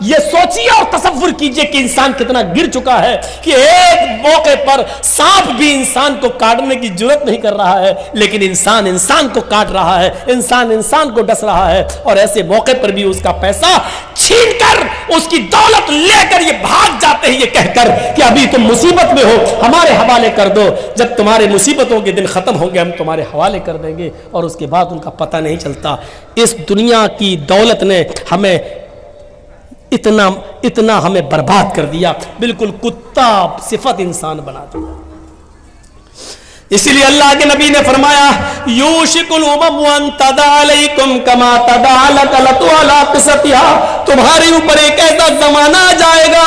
یہ سوچیے اور تصور کیجئے کہ انسان کتنا گر چکا ہے کہ ایک موقع پر سانپ بھی انسان کو کاٹنے کی جرت نہیں کر رہا ہے, لیکن انسان انسان کو کاٹ رہا ہے, انسان انسان کو ڈس رہا ہے, اور ایسے موقع پر بھی اس کا پیسہ چھین کر, اس کی دولت لے کر یہ بھاگ جاتے ہیں یہ کہہ کر کہ ابھی تم مصیبت میں ہو, ہمارے حوالے کر دو, جب تمہارے مصیبتوں کے دن ختم ہوں گے ہم تمہارے حوالے کر دیں گے, اور اس کے بعد ان کا پتہ نہیں چلتا. اس دنیا کی دولت نے ہمیں اتنا ہمیں برباد کر دیا, بالکل کتا صفت انسان بنا دیا. اسی لیے اللہ کے نبی نے فرمایا یوشک الامم ان تدع علیکم کما تدع الکلۃ علی قصتها, تمہارے اوپر ایک ایسا زمانہ آ جائے گا,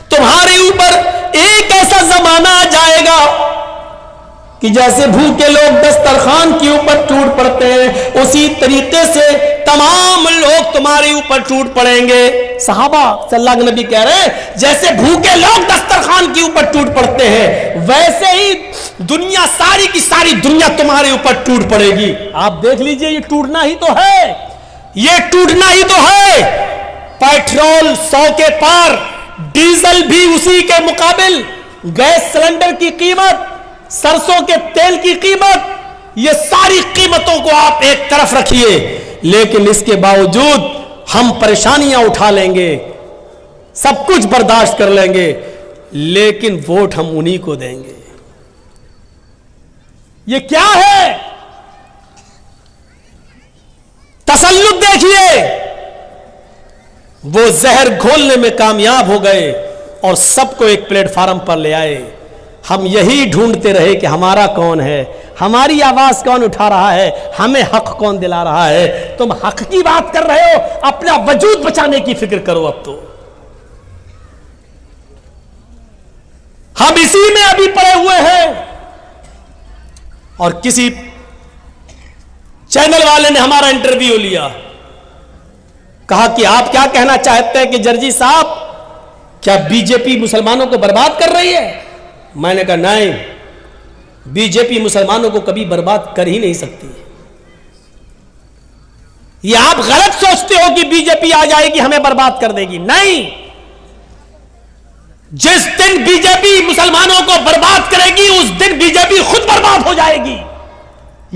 تمہارے اوپر ایک ایسا زمانہ آ جائے گا کہ جیسے بھوکے لوگ دسترخوان کے اوپر ٹوٹ پڑتے ہیں, اسی طریقے سے تمام لوگ تمہارے اوپر ٹوٹ پڑیں گے. صحابہ صلی اللہ علیہ نبی کہہ رہے ہیں جیسے بھوکے لوگ دسترخوان کے اوپر ٹوٹ پڑتے ہیں ویسے ہی دنیا ساری کی ساری دنیا تمہارے اوپر ٹوٹ پڑے گی. آپ دیکھ لیجئے یہ ٹوٹنا ہی تو ہے, یہ ٹوٹنا ہی تو ہے. پیٹرول 100 کے پار, ڈیزل بھی اسی کے مقابل, گیس سلنڈر کی قیمت, سرسوں کے تیل کی قیمت, یہ ساری قیمتوں کو آپ ایک طرف رکھیے, لیکن اس کے باوجود ہم پریشانیاں اٹھا لیں گے, سب کچھ برداشت کر لیں گے, لیکن ووٹ ہم انہی کو دیں گے. یہ کیا ہے؟ تسلط دیکھیے. وہ زہر گھولنے میں کامیاب ہو گئے اور سب کو ایک پلیٹ فارم پر لے آئے. ہم یہی ڈھونڈتے رہے کہ ہمارا کون ہے, ہماری آواز کون اٹھا رہا ہے, ہمیں حق کون دلا رہا ہے. تم حق کی بات کر رہے ہو, اپنا وجود بچانے کی فکر کرو. اب تو ہم اسی میں ابھی پڑے ہوئے ہیں. اور کسی چینل والے نے ہمارا انٹرویو لیا, کہا کہ آپ کیا کہنا چاہتے ہیں کہ جرجی صاحب کیا بی جے پی مسلمانوں کو برباد کر رہی ہے؟ میں نے کہا نہیں, بی جے پی مسلمانوں کو کبھی برباد کر ہی نہیں سکتی. یہ آپ غلط سوچتے ہو کہ بی جے پی آ جائے گی ہمیں برباد کر دے گی. نہیں, جس دن بی جے پی مسلمانوں کو برباد کرے گی اس دن بی جے پی خود برباد ہو جائے گی.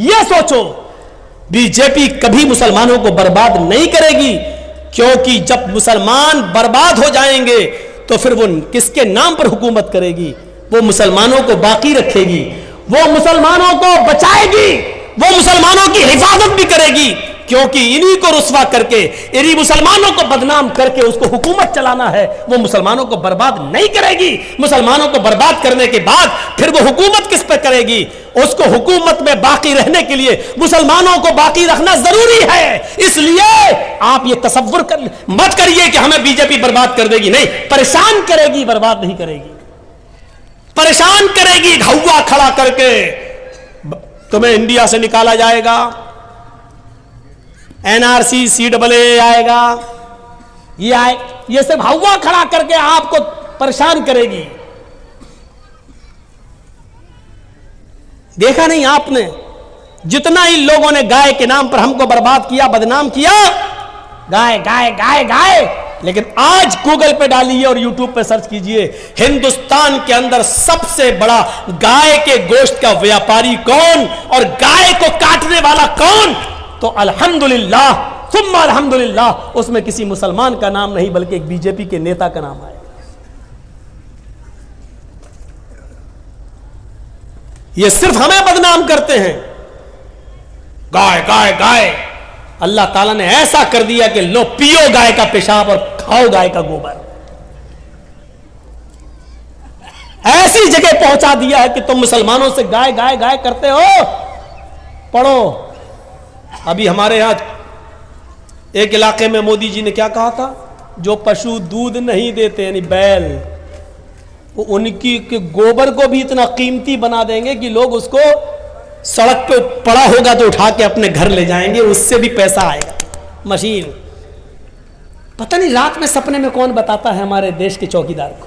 یہ سوچو, بی جے پی کبھی مسلمانوں کو برباد نہیں کرے گی, کیونکہ جب مسلمان برباد ہو جائیں گے تو پھر وہ کس کے نام پر حکومت کرے گی؟ وہ مسلمانوں کو باقی رکھے گی, وہ مسلمانوں کو بچائے گی, وہ مسلمانوں کی حفاظت بھی کرے گی, کیونکہ انہی کو رسوا کر کے, انہی مسلمانوں کو بدنام کر کے اس کو حکومت چلانا ہے. وہ مسلمانوں کو برباد نہیں کرے گی. مسلمانوں کو برباد کرنے کے بعد پھر وہ حکومت کس پہ کرے گی؟ اس کو حکومت میں باقی رہنے کے لیے مسلمانوں کو باقی رکھنا ضروری ہے. اس لیے آپ یہ تصور مت کریے کہ ہمیں بی جے پی برباد کر دے گی. نہیں, پریشان کرے گی, برباد نہیں کرے گی. پریشان کرے گی, ہوا کھڑا کر کے تمہیں انڈیا سے نکالا جائے گا, این آر سی CAA آئے گا, یہ سب ہوا کھڑا کر کے آپ کو پریشان کرے گی. دیکھا نہیں آپ نے جتنا ہی لوگوں نے گائے کے نام پر ہم کو برباد کیا, بدنام کیا, گائے گائے گائے گائے. لیکن آج گوگل پہ ڈالیے اور یوٹیوب پہ سرچ کیجئے, ہندوستان کے اندر سب سے بڑا گائے کے گوشت کا ویاپاری کون اور گائے کو کاٹنے والا کون؟ تو الحمدللہ ثم الحمدللہ اس میں کسی مسلمان کا نام نہیں بلکہ ایک بی جے پی کے نیتا کا نام آئے. یہ صرف ہمیں بدنام کرتے ہیں, گائے گائے گائے. اللہ تعالیٰ نے ایسا کر دیا کہ لو پیو گائے کا پیشاب اور کھاؤ گائے کا گوبر. ایسی جگہ پہنچا دیا ہے کہ تم مسلمانوں سے گائے گائے گائے کرتے ہو. پڑھو, ابھی ہمارے یہاں ایک علاقے میں مودی جی نے کیا کہا تھا, جو پشو دودھ نہیں دیتے یعنی بیل, وہ ان کی گوبر کو بھی اتنا قیمتی بنا دیں گے کہ لوگ اس کو سڑک پہ پڑا ہوگا تو اٹھا کے اپنے گھر لے جائیں گے, اس سے بھی پیسہ آئے گا. مشین, پتہ نہیں رات میں سپنے میں کون بتاتا ہے ہمارے دیش کے چوکیدار کو,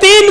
3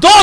2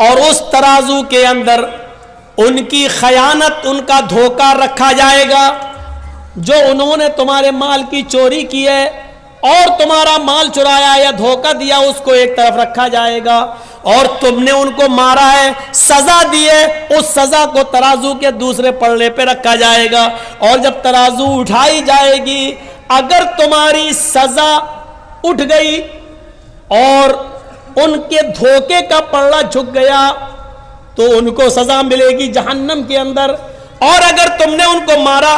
اور اس ترازو کے اندر ان کی خیانت، ان کا دھوکہ رکھا جائے گا. جو انہوں نے تمہارے مال کی چوری کی ہے اور تمہارا مال چرایا یا دھوکہ دیا، اس کو ایک طرف رکھا جائے گا. اور تم نے ان کو مارا ہے، سزا دی ہے، اس سزا کو ترازو کے دوسرے پلڑے پہ رکھا جائے گا. اور جب ترازو اٹھائی جائے گی، اگر تمہاری سزا اٹھ گئی اور ان کے دھوکے کا پلڑا جھک گیا تو ان کو سزا ملے گی جہنم کے اندر. اور اگر تم نے ان کو مارا،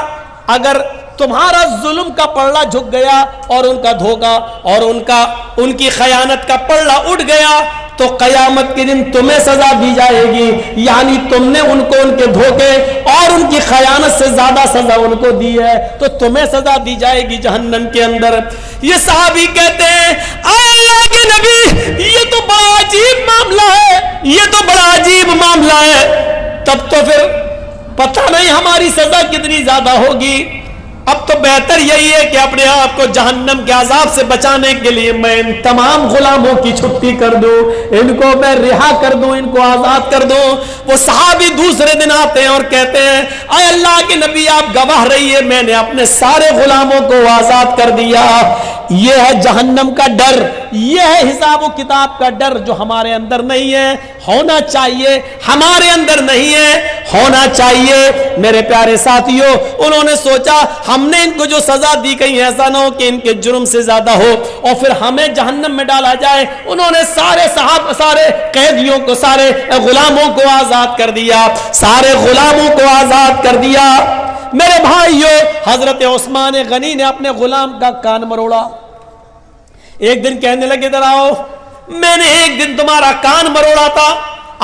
اگر تمہارا ظلم کا پلڑا جھک گیا اور ان کا دھوکا اور ان کی خیانت کا پلڑا اٹھ گیا تو قیامت کے دن تمہیں سزا دی جائے گی. یعنی تم نے ان کو ان کے دھوکے اور ان کی خیانت سے زیادہ سزا ان کو دی ہے تو تمہیں سزا دی جائے گی جہنم کے اندر. یہ صحابی کہتے ہیں اے اللہ کے نبی، یہ تو بڑا عجیب معاملہ ہے، یہ تو بڑا عجیب معاملہ ہے. تب تو پھر پتہ نہیں ہماری سزا کتنی زیادہ ہوگی. اب تو بہتر یہی ہے کہ اپنے آپ کو جہنم کے عذاب سے بچانے کے لیے میں ان تمام غلاموں کی چھٹی کر دوں، ان کو میں رہا کر دوں، ان کو آزاد کر دوں. وہ صحابی دوسرے دن آتے ہیں اور کہتے ہیں اے اللہ کے نبی آپ گواہ رہیے، میں نے اپنے سارے غلاموں کو آزاد کر دیا. یہ ہے جہنم کا ڈر، یہ ہے حساب و کتاب کا ڈر جو ہمارے اندر نہیں ہے، ہونا چاہیے. ہمارے اندر نہیں ہے، ہونا چاہیے. میرے پیارے ساتھیوں، انہوں نے سوچا ہم نے ان کو جو سزا دی کہیں ایسا نہ ہو کہ ان کے جرم سے زیادہ ہو اور پھر ہمیں جہنم میں ڈالا جائے. انہوں نے سارے قیدیوں کو، سارے غلاموں کو آزاد کر دیا، سارے غلاموں کو آزاد کر دیا. میرے بھائیوں، حضرت عثمان غنی نے اپنے غلام کا کان مروڑا. ایک دن کہنے لگے ادھر آؤ، میں نے ایک دن تمہارا کان مروڑا تھا،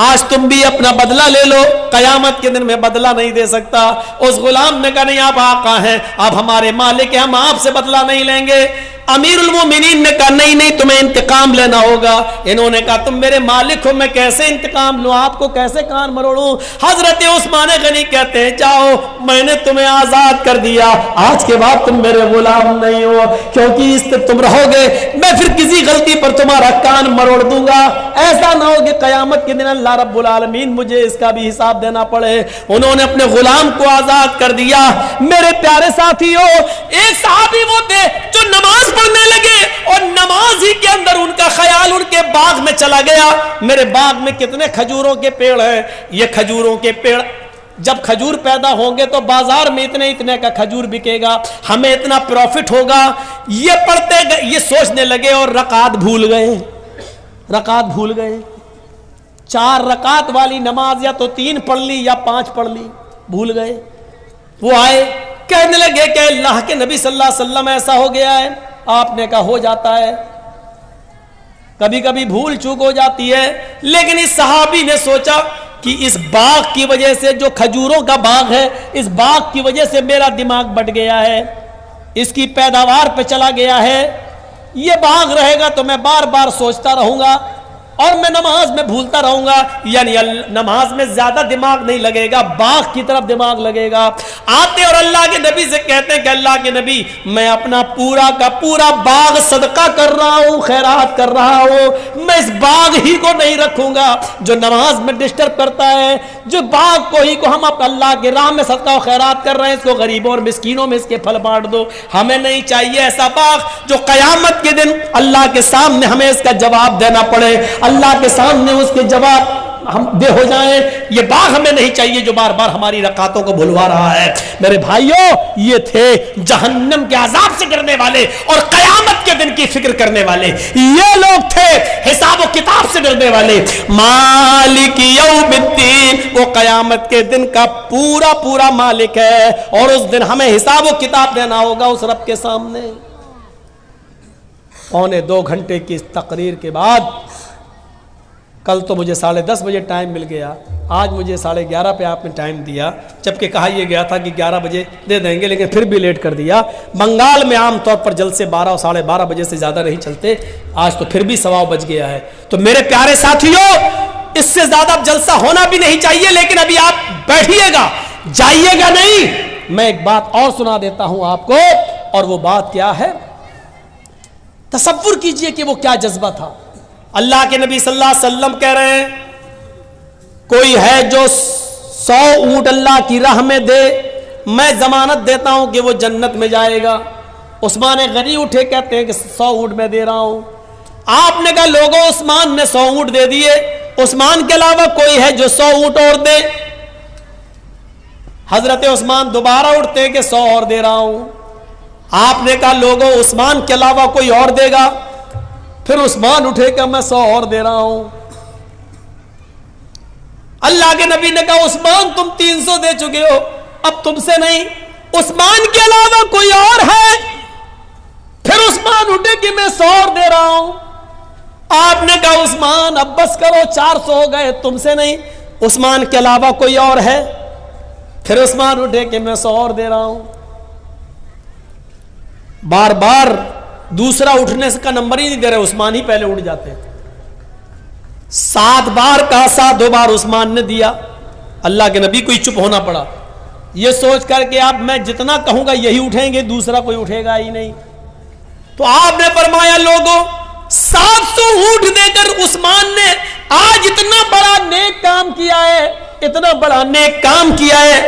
آج تم بھی اپنا بدلہ لے لو. قیامت کے دن میں بدلہ نہیں دے سکتا. اس غلام نے کہا نہیں، آپ آقا ہیں، آپ ہمارے مالک ہیں، ہم آپ سے بدلہ نہیں لیں گے. امیر المومنین نے کہا نہیں نہیں، تمہیں انتقام لینا ہوگا. انہوں نے کہا تم میرے مالک ہو، میں کیسے انتقام لوں، آپ کو کیسے کان مروڑوں. حضرت عثمان غنی کہتے ہیں جاؤ، میں نے تمہیں آزاد کر دیا، آج کے بعد تم میرے غلام نہیں ہو، کیونکہ اس سے تم رہو گے میں پھر کسی غلطی پر تمہارا کان مروڑ دوں گا. ایسا نہ ہو کہ قیامت کے دن اللہ رب العالمین مجھے اس کا بھی حساب دینا پڑے. انہوں نے اپنے غلام کو آزاد کر دیا. میرے پیارے ساتھیوں، ایک صحابی وہ تھے جو نماز پڑھنے لگے اور نماز ہی کے اندر ان کا خیال ان کے باغ میں چلا گیا. میرے باغ میں کتنے کھجوروں کے پیڑ ہیں، یہ کھجوروں کے پیڑ جب کھجور پیدا ہوں گے تو بازار میں اتنے کا کھجور بکے گا، ہمیں اتنا پروفٹ ہوگا. یہ پڑھتے گئے، یہ سوچنے لگے اور رکعت بھول گئے. 4 رکعت والی نماز یا تو 3 پڑھ لی یا 5 پڑھ لی، بھول گئے. وہ آئے کہنے لگے کہ اللہ کے نبی صلی اللہ علیہ وسلم ایسا ہو گیا ہے. آپ نے کہا ہو جاتا ہے، کبھی کبھی بھول چوک ہو جاتی ہے. لیکن اس صحابی نے سوچا کہ اس باغ کی وجہ سے، جو کھجوروں کا باغ ہے، اس باغ کی وجہ سے میرا دماغ بٹ گیا ہے، اس کی پیداوار پہ چلا گیا ہے. یہ باغ رہے گا تو میں بار بار سوچتا رہوں گا اور میں نماز میں بھولتا رہوں گا. یعنی نماز میں زیادہ دماغ نہیں لگے گا، باغ کی طرف دماغ لگے گا. آتے اور اللہ کے نبی سے کہتے ہیں کہ اللہ کے نبی، میں اپنا پورا کا پورا باغ صدقہ کر رہا ہوں، خیرات کر رہا ہوں، میں اس باغ ہی کو نہیں رکھوں گا جو نماز میں ڈسٹرب کرتا ہے. جو باغ کو ہی کو ہم اللہ کے راہ میں صدقہ و خیرات کر رہے ہیں، اس کو غریبوں اور مسکینوں میں اس کے پھل بانٹ دو. ہمیں نہیں چاہیے ایسا باغ جو قیامت کے دن اللہ کے سامنے ہمیں اس کا جواب دینا پڑے، اللہ کے سامنے اس کے جواب ہم دے ہو جائیں. یہ باغ ہمیں نہیں چاہیے جو بار بار ہماری رکعتوں کو بھلوا رہا ہے. میرے بھائیوں، یہ تھے جہنم کے عذاب سے ڈرنے والے اور قیامت کے دن کی فکر کرنے والے. یہ لوگ تھے حساب و کتاب سے ڈرنے والے. مالک یوم الدین، وہ قیامت کے دن کا پورا مالک ہے اور اس دن ہمیں حساب و کتاب دینا ہوگا اس رب کے سامنے. 1.25 گھنٹے کی اس تقریر کے بعد، کل تو مجھے 10:30 بجے ٹائم مل گیا، آج مجھے 11:30 پہ آپ نے ٹائم دیا، جبکہ کہا یہ گیا تھا کہ 11 بجے دے دیں گے، لیکن پھر بھی لیٹ کر دیا. بنگال میں عام طور پر جلسے 12 اور 12:30 بجے سے زیادہ نہیں چلتے، آج تو پھر بھی 1:15 بج گیا ہے. تو میرے پیارے ساتھیوں، اس سے زیادہ جلسہ ہونا بھی نہیں چاہیے، لیکن ابھی آپ بیٹھیے گا، جائیے گا نہیں. میں ایک بات اور سنا دیتا ہوں آپ کو، اور وہ بات کیا ہے؟ تصور کیجئے کہ وہ کیا جذبہ تھا. اللہ کے نبی صلی اللہ علیہ وسلم کہہ رہے ہیں کوئی ہے جو 100 اونٹ اللہ کی راہ میں دے میں ضمانت دیتا ہوں کہ وہ جنت میں جائے گا. عثمان غنی اٹھے کہتے ہیں کہ 100 اونٹ میں دے رہا ہوں. آپ نے کہا لوگوں عثمان نے 100 اونٹ دے دیے, عثمان کے علاوہ کوئی ہے جو 100 اونٹ اور دے. حضرت عثمان دوبارہ اٹھتے ہیں کہ 100 اور دے رہا ہوں. آپ نے کہا لوگوں عثمان کے علاوہ کوئی اور دے گا. پھر عثمان اٹھے کہ میں 100 اور دے رہا ہوں. اللہ کے نبی نے کہا عثمان تم 300 دے چکے ہو, اب تم سے نہیں, عثمان کے علاوہ کوئی اور ہے. پھر عثمان اٹھے کہ میں 100 اور دے رہا ہوں. آپ نے کہا عثمان اب بس کرو 400 ہو گئے, تم سے نہیں, عثمان کے علاوہ کوئی اور ہے. پھر عثمان اٹھے کہ میں 100 اور دے رہا ہوں. بار بار دوسرا اٹھنے کا نمبر ہی نہیں دے رہے, عثمان ہی پہلے اٹھ جاتے. 7 بار کہا, 7 بار عثمان نے دیا. اللہ کے نبی کو ہی چپ ہونا پڑا, یہ سوچ کر کہ اب میں جتنا کہوں گا یہی اٹھیں گے, دوسرا کوئی اٹھے گا ہی نہیں. تو آپ نے فرمایا لوگوں 700 اونٹ دے کر عثمان نے آج اتنا بڑا نیک کام کیا ہے, اتنا بڑا نیک کام کیا ہے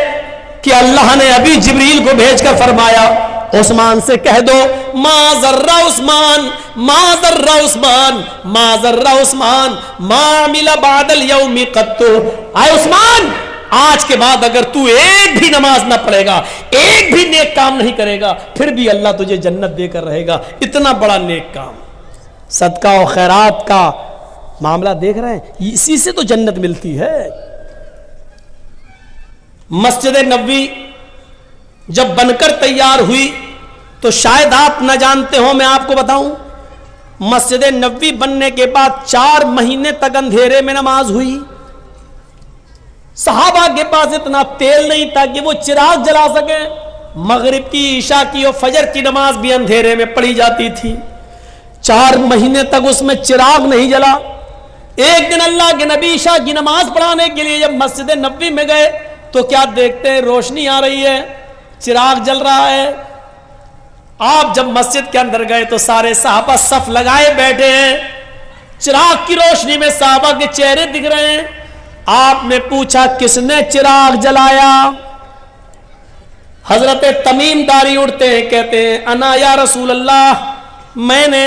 کہ اللہ نے ابھی جبریل کو بھیج کر فرمایا عثمان سے کہہ دو ما ذرہ عثمان ما ذرہ عثمان ما ذرہ عثمان ما عمل بعد اليوم قط. اے عثمان آج کے بعد اگر تو ایک بھی نماز نہ پڑھے گا, ایک بھی نیک کام نہیں کرے گا, پھر بھی اللہ تجھے جنت دے کر رہے گا. اتنا بڑا نیک کام, صدقہ و خیرات کا معاملہ دیکھ رہے ہیں, اسی سے تو جنت ملتی ہے. مسجد نبوی جب بن کر تیار ہوئی تو شاید آپ نہ جانتے ہو, میں آپ کو بتاؤں, مسجد نبوی بننے کے بعد 4 مہینے تک اندھیرے میں نماز ہوئی. صحابہ کے پاس اتنا تیل نہیں تھا کہ وہ چراغ جلا سکے. مغرب کی, عشاء کی اور فجر کی نماز بھی اندھیرے میں پڑھی جاتی تھی. 4 مہینے تک اس میں چراغ نہیں جلا. ایک دن اللہ کے نبی عشاء کی نماز پڑھانے کے لیے جب مسجد نبوی میں گئے تو کیا دیکھتے ہیں, روشنی آ رہی ہے, چراغ جل رہا ہے. آپ جب مسجد کے اندر گئے تو سارے صحابہ صف لگائے بیٹھے ہیں, چراغ کی روشنی میں صحابہ کے چہرے دکھ رہے ہیں. آپ نے پوچھا کس نے چراغ جلایا؟ حضرت تمیم داری اٹھتے ہیں, کہتے ہیں انا یا رسول اللہ, میں نے.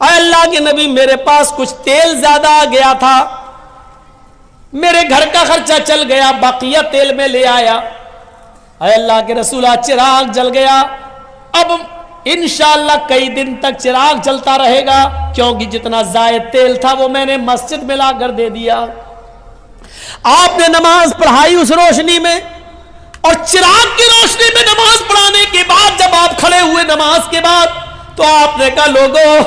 اے اللہ کے نبی میرے پاس کچھ تیل زیادہ آ گیا تھا, میرے گھر کا خرچہ چل گیا, بقیہ تیل میں لے آیا. اے اللہ کے رسول چراغ جل گیا, اب انشاءاللہ کئی دن تک چراغ جلتا رہے گا, کیونکہ جتنا زائد تیل تھا وہ میں نے مسجد میں لا کر دے دیا. آپ نے نماز پڑھائی اس روشنی میں, اور چراغ کی روشنی میں نماز پڑھانے کے بعد جب آپ کھڑے ہوئے نماز کے بعد تو آپ نے کہا لوگوں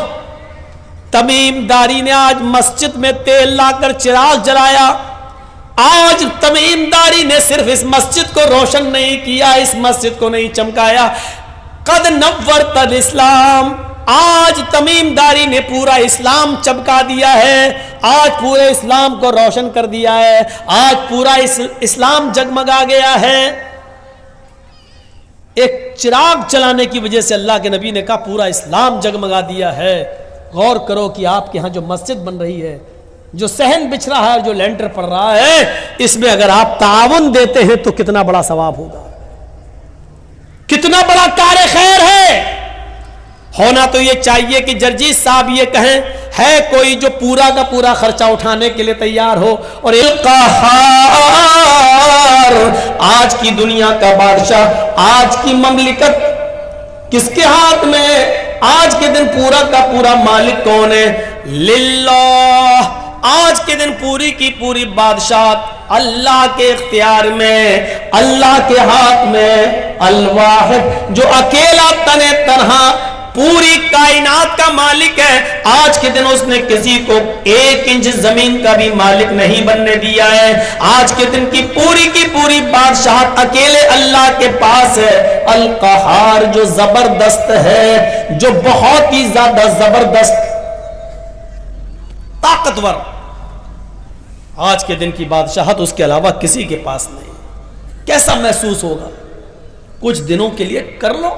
تمیم داری نے آج مسجد میں تیل لا کر چراغ جلایا. آج تمیم داری نے صرف اس مسجد کو روشن نہیں کیا, اس مسجد کو نہیں چمکایا, قد نورت الاسلام, آج تمیم داری نے پورا اسلام چمکا دیا ہے, آج پورے اسلام کو روشن کر دیا ہے, آج پورا اسلام جگمگا گیا ہے. ایک چراغ چلانے کی وجہ سے اللہ کے نبی نے کہا پورا اسلام جگمگا دیا ہے. غور کرو کہ آپ کے ہاں جو مسجد بن رہی ہے, جو صحن بچھ رہا ہے, جو لینٹر پڑ رہا ہے, اس میں اگر آپ تعاون دیتے ہیں تو کتنا بڑا ثواب ہوگا, کتنا بڑا کار خیر ہے. ہونا تو یہ چاہیے کہ جرجیت صاحب یہ کہیں ہے کوئی جو پورا کا پورا خرچہ اٹھانے کے لیے تیار ہو. اور القہار, آج کی دنیا کا بادشاہ, آج کی مملکت کس کے ہاتھ میں, آج کے دن پورا کا پورا مالک کون ہے؟ للہ. آج کے دن پوری کی پوری بادشاہت اللہ کے اختیار میں, اللہ کے ہاتھ میں. الواحد, جو اکیلا تنے تنہا پوری کائنات کا مالک ہے. آج کے دن اس نے کسی کو 1 انچ زمین کا بھی مالک نہیں بننے دیا ہے. آج کے دن کی پوری بادشاہت اکیلے اللہ کے پاس ہے. القہار, جو زبردست ہے, جو بہت ہی زیادہ زبردست, طاقتور. آج کے دن کی بادشاہت اس کے علاوہ کسی کے پاس نہیں. کیسا محسوس ہوگا؟ کچھ دنوں کے لیے کر لو,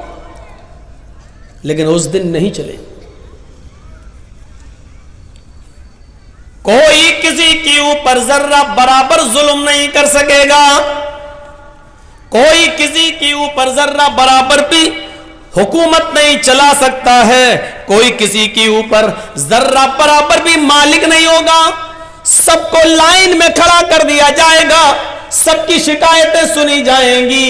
لیکن اس دن نہیں چلے. کوئی کسی کے اوپر ذرہ برابر ظلم نہیں کر سکے گا، کوئی کسی کے اوپر ذرہ برابر بھی حکومت نہیں چلا سکتا ہے، کوئی کسی کے اوپر ذرہ برابر بھی مالک نہیں ہوگا. سب کو لائن میں کھڑا کر دیا جائے گا، سب کی شکایتیں سنی جائیں گی.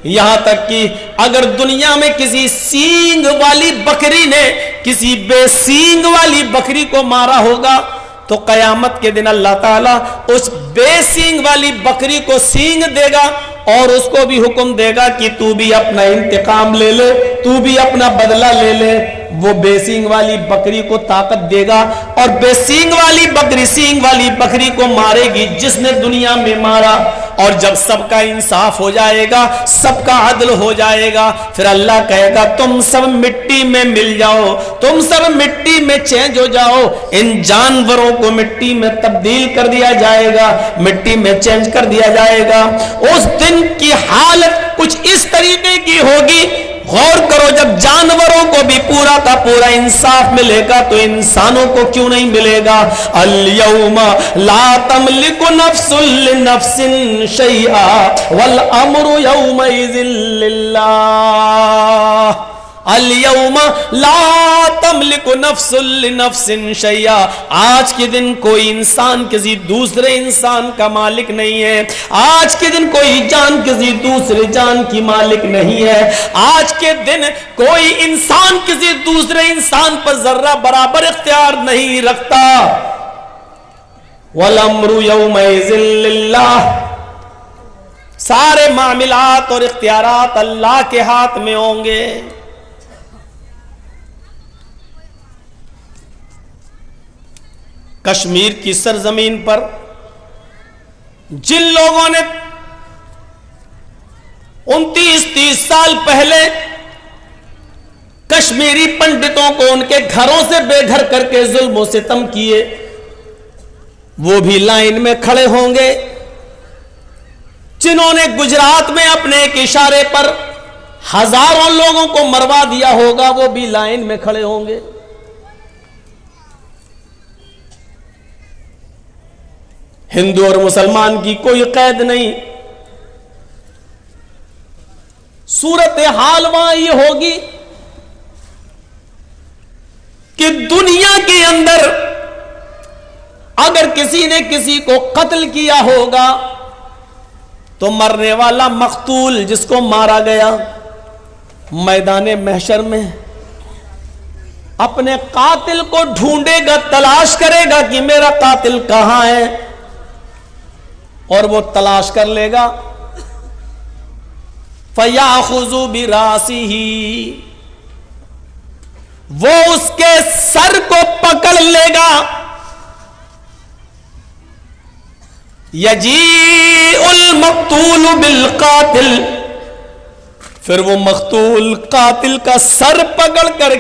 یہاں تک کہ اگر دنیا میں کسی سینگ والی بکری نے کسی بے سینگ والی بکری کو مارا ہوگا تو قیامت کے دن اللہ تعالیٰ اس بے سینگ والی بکری کو سینگ دے گا اور اس کو بھی حکم دے گا کہ تو بھی اپنا انتقام لے لے، تو بھی اپنا بدلہ لے لے. وہ بے سینگ والی بکری کو طاقت دے گا اور بے سینگ والی بکری سینگ والی بکری کو مارے گی جس نے دنیا میں مارا. اور جب سب کا انصاف ہو جائے گا، سب کا عدل ہو جائے گا، پھر اللہ کہے گا تم سب مٹی میں مل جاؤ، تم سب مٹی میں چینج ہو جاؤ. ان جانوروں کو مٹی میں تبدیل کر دیا جائے گا، مٹی میں چینج کر دیا جائے گا. اس دن کی حالت کچھ اس طریقے کی ہوگی. غور کرو، جب جانوروں کو بھی پورا کا پورا انصاف ملے گا تو انسانوں کو کیوں نہیں ملے گا؟ اليوم لا تملک نفس لنفس شیئا والامر یومئذ للہ. اليوم لا تملک نفس لنفس شیئا. آج کے دن کوئی انسان کسی دوسرے انسان کا مالک نہیں ہے. آج کے دن کوئی جان کسی دوسرے جان کی مالک نہیں ہے. آج کے دن کوئی انسان کسی دوسرے انسان پر ذرہ برابر اختیار نہیں رکھتا. والامر یومئذ للہ. سارے معاملات اور اختیارات اللہ کے ہاتھ میں ہوں گے. کشمیر کی سرزمین پر جن لوگوں نے 29-30 سال پہلے کشمیری پنڈتوں کو ان کے گھروں سے بے گھر کر کے ظلم و ستم کیے، وہ بھی لائن میں کھڑے ہوں گے. جنہوں نے گجرات میں اپنے ایک اشارے پر ہزاروں لوگوں کو مروا دیا ہوگا وہ بھی لائن میں کھڑے ہوں گے. ہندو اور مسلمان کی کوئی قید نہیں. صورتحال وہاں یہ ہوگی کہ دنیا کے اندر اگر کسی نے کسی کو قتل کیا ہوگا تو مرنے والا مقتول جس کو مارا گیا میدان محشر میں اپنے قاتل کو ڈھونڈے گا، تلاش کرے گا کہ میرا قاتل کہاں ہے، اور وہ تلاش کر لے گا. فَيَأْخُذُ بِرَأْسِهِ. وہ اس کے سر کو پکڑ لے گا. يَجِيءُ الْمَقْتُولُ بِالْقَاتِلِ. پھر وہ مقتول قاتل کا سر پکڑ کر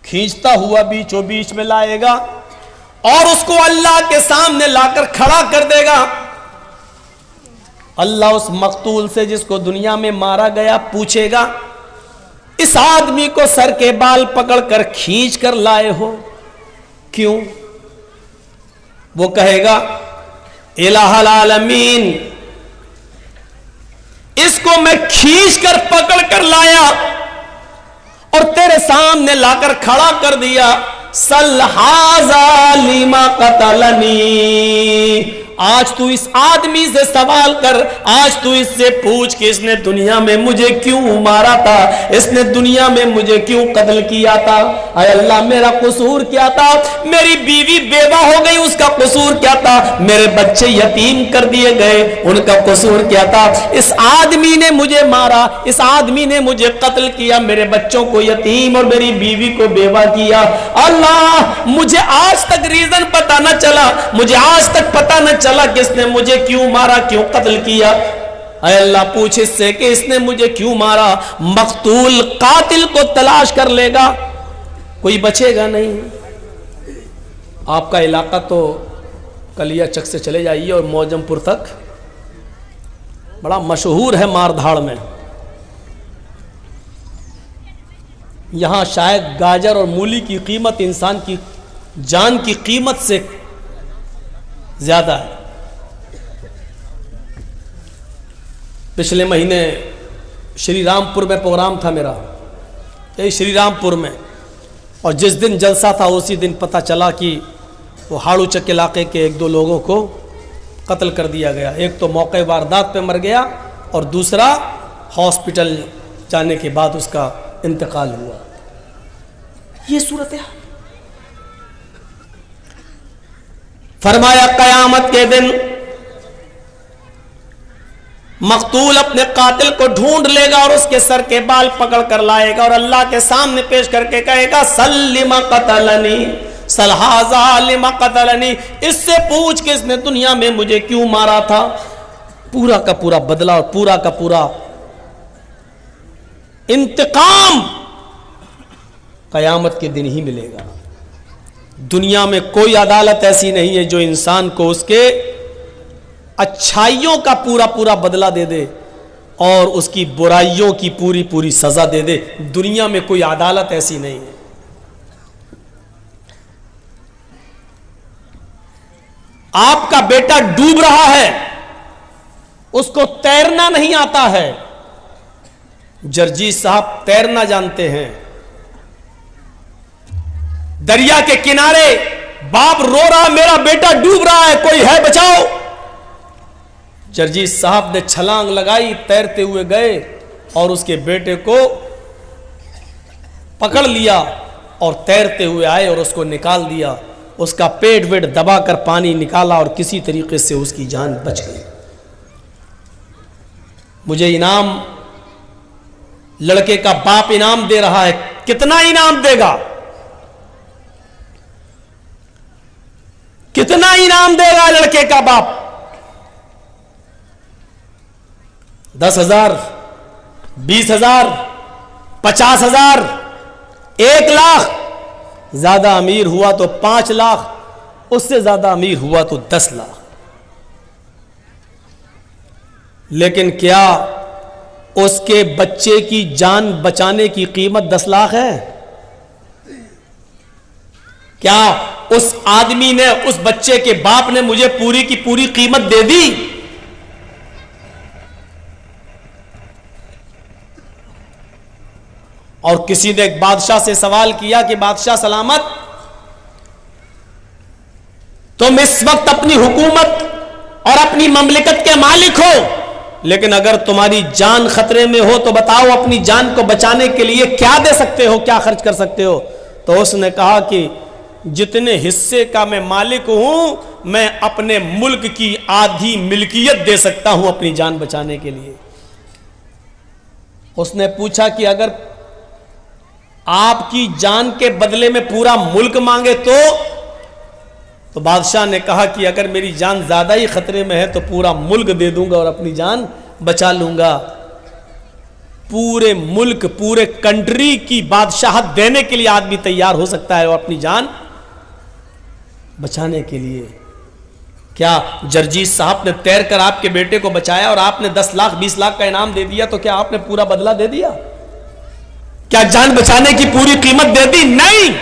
کھینچتا ہوا بیچوں بیچ میں لائے گا اور اس کو اللہ کے سامنے لا کر کھڑا کر دے گا. اللہ اس مقتول سے جس کو دنیا میں مارا گیا پوچھے گا اس آدمی کو سر کے بال پکڑ کر کھینچ کر لائے ہو کیوں؟ وہ کہے گا الہ العالمین، اس کو میں کھینچ کر پکڑ کر لایا اور تیرے سامنے لا کر کھڑا کر دیا. سل ھذا لما قتلنی. آج تو اس آدمی سے سوال کر، آج تو اس سے پوچھ کہ اس نے دنیا میں مجھے کیوں مارا تھا، اس نے دنیا میں مجھے کیوں قتل کیا تھا. اے اللہ میرا قصور کیا تھا؟ میری بیوی بیوہ ہو گئی اس کا قصور کیا تھا؟ میرے بچے یتیم کر دیے گئے ان کا قصور کیا تھا؟ اس آدمی نے مجھے مارا، اس آدمی نے مجھے قتل کیا، میرے بچوں کو یتیم اور میری بیوی کو بیوہ کیا. اللہ مجھے آج تک ریزن پتہ نہ چلا، مجھے آج تک پتہ نہ چلا کہ اس نے مجھے کیوں مارا، کیوں قتل کیا. اے اللہ پوچھ اس سے کہ اس نے مجھے کیوں مارا. مقتول قاتل کو تلاش کر لے گا، کوئی بچے گا نہیں. آپ کا علاقہ تو کلیا چک سے چلے جائیے اور موجم پور تک بڑا مشہور ہے مار دھاڑ میں. یہاں شاید گاجر اور مولی کی قیمت انسان کی جان کی قیمت سے زیادہ ہے. پچھلے مہینے شری رام پور میں پروگرام تھا میرا، یہی شری رام پور میں، اور جس دن جلسہ تھا اسی دن پتہ چلا کہ وہ ہاڑو چک علاقے کے 1-2 لوگوں کو قتل کر دیا گیا. ایک تو موقع واردات پہ مر گیا اور دوسرا ہاسپٹل جانے کے بعد اس کا انتقال ہوا. یہ صورت ہے. فرمایا قیامت کے دن مقتول اپنے قاتل کو ڈھونڈ لے گا اور اس کے سر کے بال پکڑ کر لائے گا اور اللہ کے سامنے پیش کر کے کہے گا سلم قتلنی سل ھذا لم قتلنی، اس سے پوچھ کہ اس نے دنیا میں مجھے کیوں مارا تھا. پورا کا پورا بدلہ اور پورا کا پورا انتقام قیامت کے دن ہی ملے گا. دنیا میں کوئی عدالت ایسی نہیں ہے جو انسان کو اس کے اچھائیوں کا پورا پورا بدلہ دے دے اور اس کی برائیوں کی پوری پوری سزا دے دے. دنیا میں کوئی عدالت ایسی نہیں ہے. آپ کا بیٹا ڈوب رہا ہے، اس کو تیرنا نہیں آتا ہے. جرجیت صاحب تیرنا جانتے ہیں. دریا کے کنارے باپ رو رہا میرا بیٹا ڈوب رہا ہے، کوئی ہے بچاؤ. جرجیت صاحب نے چھلانگ لگائی، تیرتے ہوئے گئے اور اس کے بیٹے کو پکڑ لیا اور تیرتے ہوئے آئے اور اس کو نکال دیا. اس کا پیٹ ویٹ دبا کر پانی نکالا اور کسی طریقے سے اس کی جان بچ گئی. مجھے انعام لڑکے کا باپ انعام دے رہا ہے. کتنا انعام دے گا؟ کتنا انعام دے گا لڑکے کا باپ؟ 10,000 20,000 50,000 1 لاکھ. زیادہ امیر ہوا تو 5 لاکھ، اس سے زیادہ امیر ہوا تو 10 لاکھ. لیکن کیا اس کے بچے کی جان بچانے کی قیمت 10 لاکھ ہے؟ کیا اس آدمی نے، اس بچے کے باپ نے مجھے پوری کی پوری قیمت دے دی؟ اور کسی نے ایک بادشاہ سے سوال کیا کہ بادشاہ سلامت، تم اس وقت اپنی حکومت اور اپنی مملکت کے مالک ہو، لیکن اگر تمہاری جان خطرے میں ہو تو بتاؤ اپنی جان کو بچانے کے لیے کیا دے سکتے ہو، کیا خرچ کر سکتے ہو؟ تو اس نے کہا کہ جتنے حصے کا میں مالک ہوں میں اپنے ملک کی آدھی ملکیت دے سکتا ہوں اپنی جان بچانے کے لیے. اس نے پوچھا کہ اگر آپ کی جان کے بدلے میں پورا ملک مانگے تو بادشاہ نے کہا کہ اگر میری جان زیادہ ہی خطرے میں ہے تو پورا ملک دے دوں گا اور اپنی جان بچا لوں گا. پورے ملک، پورے کنٹری کی بادشاہت دینے کے لیے آدمی تیار ہو سکتا ہے اور اپنی جان بچانے کے لیے. کیا جرجیت صاحب نے تیر کر آپ کے بیٹے کو بچایا اور آپ نے 10 لاکھ 20 لاکھ کا انعام دے دیا تو کیا آپ نے پورا بدلہ دے دیا؟ کیا جان بچانے کی پوری قیمت دے دی؟ نہیں.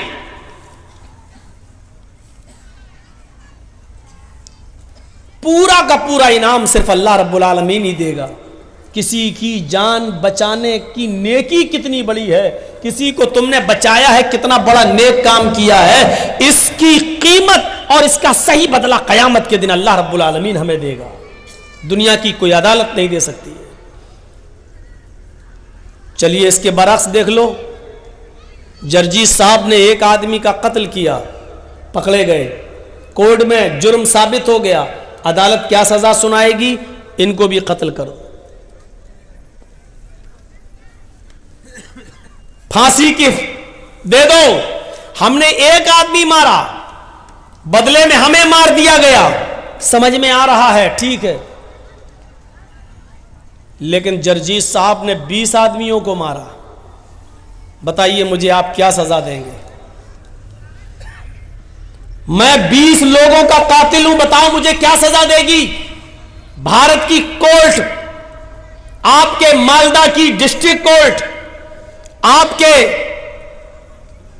پورا کا پورا انعام صرف اللہ رب العالمین ہی دے گا. کسی کی جان بچانے کی نیکی کتنی بڑی ہے، کسی کو تم نے بچایا ہے کتنا بڑا نیک کام کیا ہے، اس کی قیمت اور اس کا صحیح بدلہ قیامت کے دن اللہ رب العالمین ہمیں دے گا. دنیا کی کوئی عدالت نہیں دے سکتی ہے. چلیے اس کے برعکس دیکھ لو. جرجیت صاحب نے ایک آدمی کا قتل کیا، پکڑے گئے، کورٹ میں جرم ثابت ہو گیا، عدالت کیا سزا سنائے گی؟ ان کو بھی قتل کرو، پھانسی کی دے دو. ہم نے ایک آدمی مارا، بدلے میں ہمیں مار دیا گیا، سمجھ میں آ رہا ہے، ٹھیک ہے. لیکن جرجیت صاحب نے 20 آدمیوں کو مارا. بتائیے مجھے آپ کیا سزا دیں گے؟ میں 20 لوگوں کا قاتل ہوں، بتاؤ مجھے کیا سزا دے گی؟ بھارت کی کورٹ، آپ کے مالدہ کی ڈسٹرکٹ کورٹ، آپ کے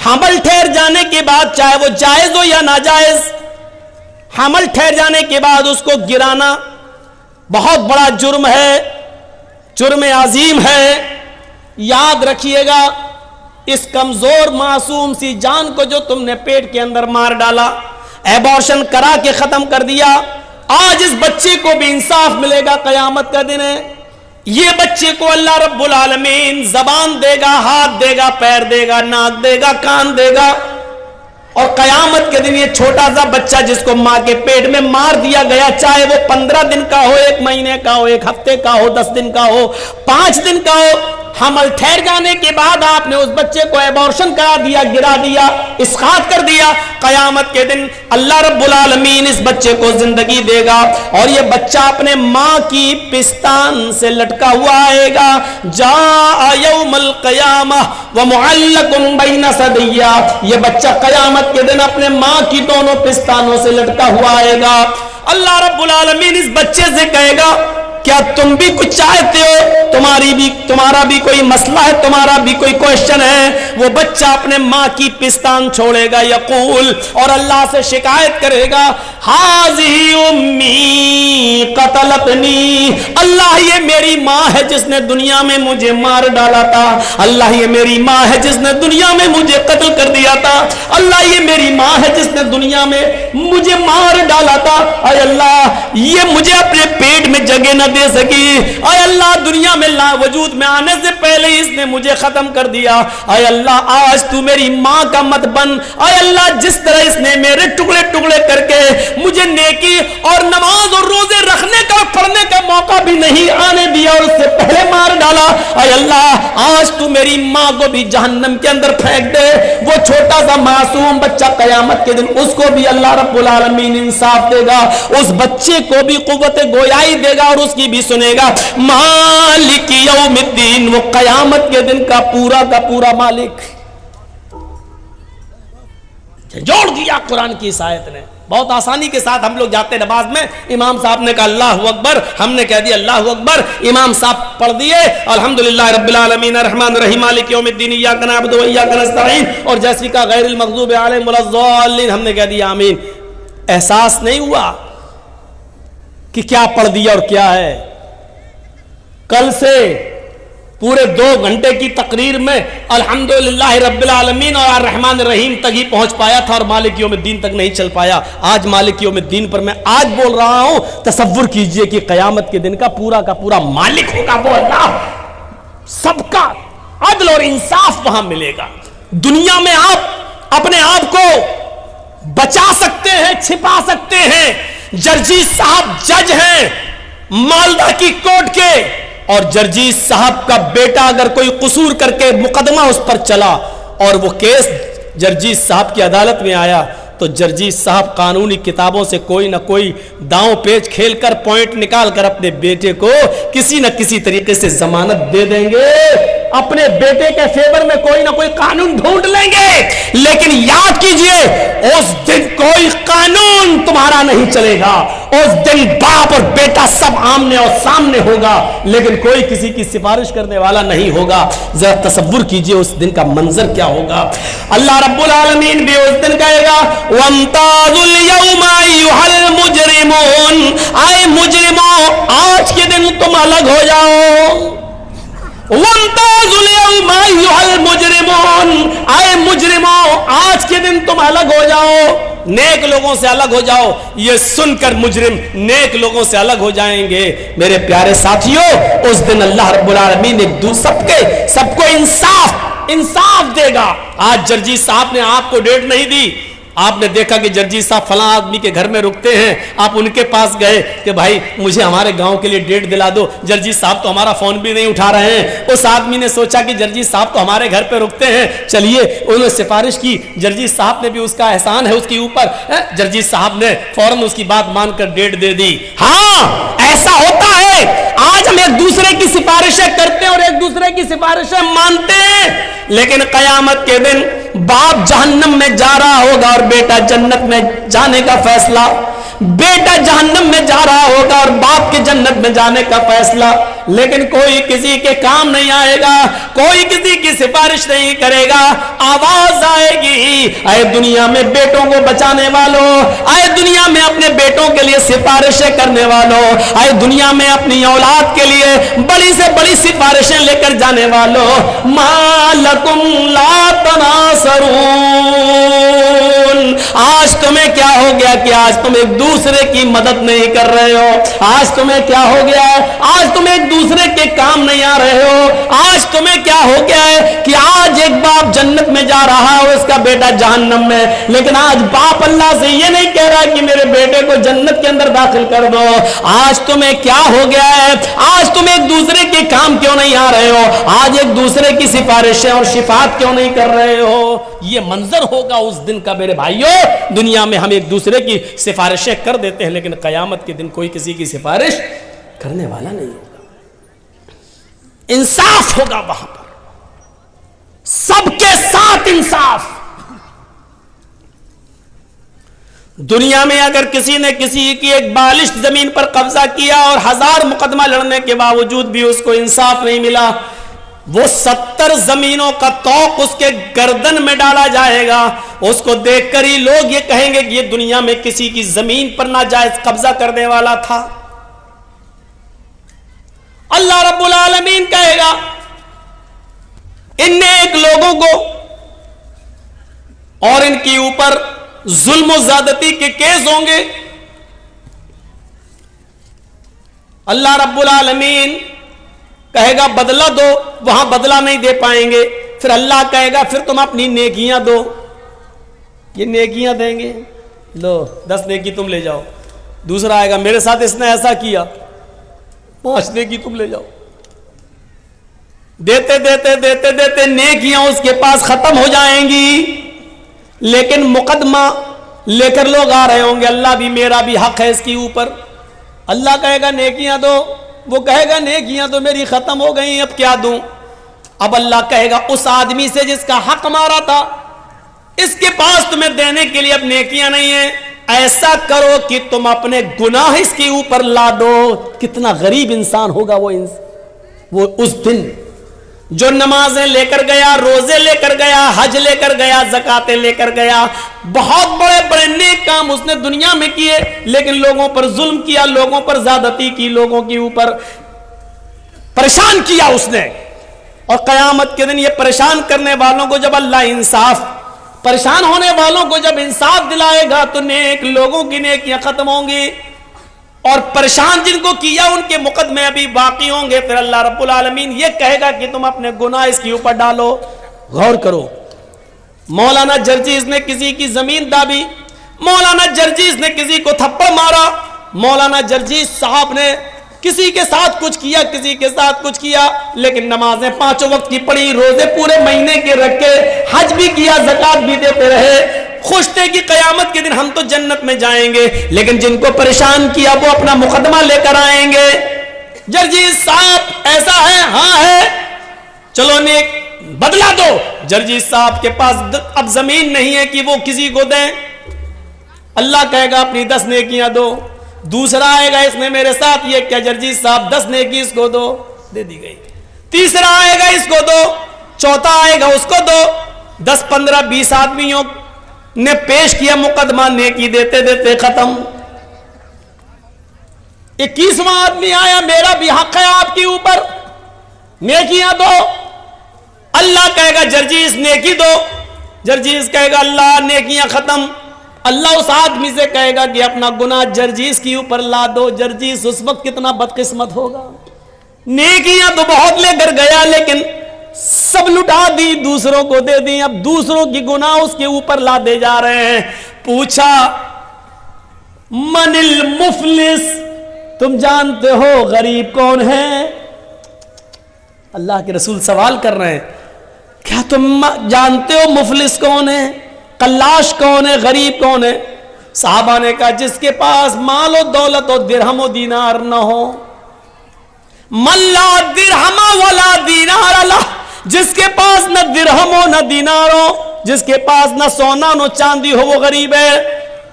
حمل ٹھہر جانے کے بعد چاہے وہ جائز ہو یا ناجائز، حمل ٹھہر جانے کے بعد اس کو گرانا بہت بڑا جرم ہے، جرم عظیم ہے۔ یاد رکھیے گا، اس کمزور معصوم سی جان کو جو تم نے پیٹ کے اندر مار ڈالا، ایبارشن کرا کے ختم کر دیا، آج اس بچے کو بھی انصاف ملے گا، قیامت کا دن ہے۔ یہ بچے کو اللہ رب العالمین زبان دے گا، ہاتھ دے گا، پیر دے گا، ناک دے گا، کان دے گا، اور قیامت کے دن یہ چھوٹا سا بچہ جس کو ماں کے پیٹ میں مار دیا گیا، چاہے وہ 15 دن کا ہو، 1 مہینے کا ہو، 1 ہفتے کا ہو، 10 دن کا ہو، 5 دن کا ہو، حمل ٹھہر جانے کے بعد آپ نے اس بچے کو ایبارشن کرا دیا، گرا دیا، اسقاط کر دیا، قیامت کے دن اللہ رب العالمین اس بچے کو زندگی دے گا، اور یہ بچہ اپنے ماں کی پستان سے لٹکا ہوا آئے گا۔ جاء یوم القیامہ ومعلق بین ثدیہ، یہ بچہ قیامت کے دن اپنے ماں کی دونوں پستانوں سے لٹکا ہوا آئے گا۔ اللہ رب العالمین اس بچے سے کہے گا، کیا تم بھی کچھ چاہتے ہو؟ تمہارا بھی کوئی مسئلہ ہے، تمہارا بھی کوئی کوشچن ہے؟ وہ بچہ اپنے ماں کی پستان چھوڑے گا، یقول، اور اللہ سے شکایت کرے گا، ہاذی امی قتلتنی، اللہ یہ میری ماں ہے جس نے دنیا میں مجھے مار ڈالا تھا، اللہ یہ میری ماں ہے جس نے دنیا میں مجھے قتل کر دیا تھا، اللہ یہ میری ماں ہے جس نے دنیا میں مجھے مار ڈالا تھا، اے اللہ یہ مجھے اپنے پیٹ میں جگہ نہ دے سکی، اے اللہ دنیا میں وجود میں آنے سے پہلے اس نے مجھے ختم کر دیا، اے اللہ آج تو میری ماں کا مت بن، اے اللہ جس طرح اس نے میرے ٹکڑے ٹکڑے کر کے مجھے نیکی اور نماز اور روزے رکھنے کا پڑھنے کا موقع بھی نہیں آنے دیا اور اس سے پہلے مار ڈالا، اے اللہ آج تو میری ماں کو بھی جہنم کے اندر پھینک دے۔ وہ چھوٹا سا معصوم بچہ قیامت کے دن اس کو بھی اللہ رب العالمین انصاف دے گا، اس بچے کو بھی قوت گویائی دے گا اور اس کی بھی سنے گا۔ مالک یوم الدین، وہ قیامت کے دن کا پورا مالک۔ جوڑ دیا قرآن کی اس آیت نے، بہت آسانی کے ساتھ ہم لوگ جاتے نماز میں، امام صاحب نے کہا اللہ اکبر، ہم نے کہہ دیا اللہ اکبر، امام صاحب پڑھ دیے الحمدللہ رب العالمین الرحمن الرحیم مالک یوم الدین ایاک نعبد و ایاک نستعین، اور جیسے کا غیر المغضوب علیہم ولا الضالین، ہم نے کہہ دیا آمین۔ احساس نہیں ہوا کہ کیا پڑھ دیا اور کیا ہے؟ کل سے پورے 2 گھنٹے کی تقریر میں الحمدللہ رب العالمین اور الرحمن الرحیم تک ہی پہنچ پایا تھا اور مالک یوم الدین تک نہیں چل پایا۔ آج مالک یوم الدین پر میں آج بول رہا ہوں، تصور کیجئے کہ قیامت کے دن کا پورا مالک ہوگا وہ اللہ، سب کا عدل اور انصاف وہاں ملے گا۔ دنیا میں آپ اپنے آپ کو بچا سکتے ہیں، چھپا سکتے ہیں، جرجی صاحب جج ہیں مالدہ کی کورٹ کے، اور جرجی صاحب کا بیٹا اگر کوئی قصور کر کے مقدمہ اس پر چلا اور وہ کیس جرجی صاحب کی عدالت میں آیا، تو جرجی صاحب قانونی کتابوں سے کوئی نہ کوئی داؤں پیچ کھیل کر پوائنٹ نکال کر اپنے بیٹے کو کسی نہ کسی طریقے سے ضمانت دے دیں گے، اپنے بیٹے کے فیور میں کوئی نہ کوئی قانون ڈھونڈ لیں گے۔ لیکن یاد کیجئے اس دن کوئی قانون تمہارا نہیں چلے گا، اس دن باپ اور بیٹا سب آمنے اور سامنے ہوگا، لیکن کوئی کسی کی سفارش کرنے والا نہیں ہوگا۔ ذرا تصور کیجئے اس دن کا منظر کیا ہوگا۔ اللہ رب العالمین بھی اس دن کہے گا وَامْتَازُوا الْيَوْمَ أَيُّهَا الْمُجْرِمُونَ، آئے مجرموں آج کے دن تم الگ ہو جاؤ۔ وَامْتَازُوا الْيَوْمَ أَيُّهَا الْمُجْرِمُونَ، آئے مجرموں آج کے دن تم الگ ہو جاؤ، نیک لوگوں سے الگ ہو جاؤ۔ یہ سن کر مجرم نیک لوگوں سے الگ ہو جائیں گے۔ میرے پیارے ساتھیوں، اس دن اللہ رب العالمین سب کو انصاف دے گا۔ آج جرجی صاحب نے آپ کو ڈیٹ نہیں دی، آپ نے دیکھا کہ جرجی صاحب فلاں آدمی کے گھر میں رکتے ہیں، آپ ان کے پاس گئے کہ بھائی مجھے ہمارے گاؤں کے لیے ڈیٹ دلا دو، جرجی صاحب تو ہمارا فون بھی نہیں اٹھا رہے ہیں۔ اس آدمی نے سوچا کہ جرجی صاحب تو ہمارے گھر پہ رکتے ہیں، چلیے انہوں نے سفارش کی، جرجی صاحب نے بھی اس کا احسان ہے اس کے اوپر، جرجی صاحب نے فوراً اس کی بات مان کر ڈیٹ دے دی۔ ہاں ایسا ہوتا ہے، آج ہم ایک دوسرے کی سفارشیں کرتے ہیں اور ایک دوسرے کی سفارشیں مانتے ہیں، لیکن قیامت کے دن باپ جہنم میں جا رہا ہوگا اور بیٹا جنت میں جانے کا فیصلہ، بیٹا جہنم میں جا رہا ہوگا اور باپ کے جنت میں جانے کا فیصلہ، لیکن کوئی کسی کے کام نہیں آئے گا, کوئی کسی کی سفارش نہیں کرے گا. آواز آئے گی, اے دنیا میں بیٹوں کو بچانے والوں, اے دنیا میں اپنے بیٹوں کے لیے سفارشیں کرنے والوں, اے دنیا میں اپنی اولاد کے لیے بڑی سے بڑی سفارشیں لے کر جانے والوں, ما لکم لا تناصرون, آج تمہیں کیا ہو گیا کہ آج تم ایک دوسرے کی مدد نہیں کر رہے ہو, آج تمہیں کیا ہو گیا ہے, آج تم ایک دوسرے کے کام نہیں آ رہے ہو, آج تمہیں کیا ہو گیا ہے کہ آج ایک باپ جنت میں جا رہا ہے اور اس کا بیٹا جہنم میں, لیکن آج باپ اللہ سے یہ نہیں کہہ رہا کہ میرے بیٹے کو جنت کے اندر داخل کر دو. آج تمہیں کیا ہو گیا ہے, آج تم ایک دوسرے کے کام کیوں نہیں آ رہے ہو, آج ایک دوسرے کی سفارشیں اور شفاعت کیوں نہیں کر رہے ہو. یہ منظر ہوگا اس دن کا میرے بھائیوں. دنیا میں ہم ایک دوسرے کی سفارشیں کر دیتے ہیں, لیکن قیامت کے دن کوئی کسی کی سفارش کرنے والا نہیں ہوگا. انصاف ہوگا وہاں پر, سب کے ساتھ انصاف. دنیا میں اگر کسی نے کسی کی ایک بالشت زمین پر قبضہ کیا اور 1000 مقدمہ لڑنے کے باوجود بھی اس کو انصاف نہیں ملا, وہ 70 زمینوں کا توق اس کے گردن میں ڈالا جائے گا. اس کو دیکھ کر ہی لوگ یہ کہیں گے کہ یہ دنیا میں کسی کی زمین پر ناجائز قبضہ کرنے والا تھا. اللہ رب العالمین کہے گا ان نیک لوگوں کو, اور ان کے اوپر ظلم و زیادتی کے کیس ہوں گے. اللہ رب العالمین کہے گا بدلہ دو, وہاں بدلہ نہیں دے پائیں گے. پھر اللہ کہے گا پھر تم اپنی نیکیاں دو. یہ نیکیاں دیں گے, لو 10 نیکی تم لے جاؤ. دوسرا آئے گا میرے ساتھ اس نے ایسا کیا, 5 نیکی تم لے جاؤ. دیتے دیتے دیتے دیتے نیکیاں اس کے پاس ختم ہو جائیں گی, لیکن مقدمہ لے کر لوگ آ رہے ہوں گے, اللہ بھی میرا بھی حق ہے اس کے اوپر. اللہ کہے گا نیکیاں دو, وہ کہے گا نیکیاں تو میری ختم ہو گئی, اب کیا دوں. اب اللہ کہے گا اس آدمی سے جس کا حق مارا تھا, اس کے پاس تمہیں دینے کے لیے اب نیکیاں نہیں ہیں, ایسا کرو کہ تم اپنے گناہ اس کے اوپر لا دو. کتنا غریب انسان ہوگا وہ اس دن جو نمازیں لے کر گیا, روزے لے کر گیا, حج لے کر گیا, زکاتیں لے کر گیا, بہت بڑے بڑے نیک کام اس نے دنیا میں کیے, لیکن لوگوں پر ظلم کیا, لوگوں پر زیادتی کی, لوگوں کے اوپر پریشان کیا اس نے. اور قیامت کے دن یہ پریشان کرنے والوں کو جب اللہ انصاف, پریشان ہونے والوں کو جب انصاف دلائے گا تو نیک لوگوں کی نیکیاں ختم ہوں گی, اور پریشان جن کو کیا ان کے مقدمے ابھی باقی ہوں گے. پھر اللہ رب العالمین یہ کہے گا کہ تم اپنے گناہ اس کے اوپر ڈالو. غور کرو, مولانا جرجیز نے کسی کی زمین دابی, مولانا جرجیز نے کسی کو تھپڑ مارا, مولانا جرجیز صاحب نے کسی کے ساتھ کچھ کیا, کسی کے ساتھ کچھ کیا, لیکن نمازیں 5 وقت کی پڑھی, روزے پورے مہینے کے رکھے, حج بھی کیا, زکات بھی دیتے رہے, خوش تھے کہ قیامت کے دن ہم تو جنت میں جائیں گے. لیکن جن کو پریشان کیا وہ اپنا مقدمہ لے کر آئیں گے. جرجیز صاحب ایسا ہے, ہاں ہے, چلو نیک بدلہ دو. جرجیز صاحب کے پاس اب زمین نہیں ہے کہ وہ کسی کو دیں. اللہ کہے گا اپنی 10 نیکیاں دو. دوسرا آئے گا اس نے میرے ساتھ یہ کیا, جرجیز صاحب 10 نیکی اس کو دو, دے دی گئی. تیسرا آئے گا اس کو دو, چوتھا آئے گا اس کو دو. 10 15 20 آدمیوں نے پیش کیا مقدمہ, نیکی دیتے دیتے ختم. 21واں آدمی آیا, میرا بھی حق ہے آپ کے اوپر, نیکیاں دو. اللہ کہے گا جرجیز نیکی دو. جرجیز کہے گا اللہ نیکیاں ختم. اللہ اس آدمی سے کہے گا کہ اپنا گناہ جرجیز کے اوپر لا دو. جرجیز اس وقت کتنا بدقسمت ہوگا, نیکیاں تو بہت لے کر گیا لیکن سب لٹا دی, دوسروں کو دے دی. اب دوسروں کی گناہ اس کے اوپر لا دے جا رہے ہیں. پوچھا من المفلس, تم جانتے ہو غریب کون ہے؟ اللہ کے رسول سوال کر رہے ہیں, کیا تم جانتے ہو مفلس کون ہے, قلاش کون ہے, غریب کون ہے؟ صحابہ نے کہا جس کے پاس مال و دولت و درہم و دینار نہ ہو. من لا درہم ولا دینار لہ, جس کے پاس نہ درہم ہو نہ دینار ہو, جس کے پاس نہ سونا نہ چاندی ہو, وہ غریب ہے.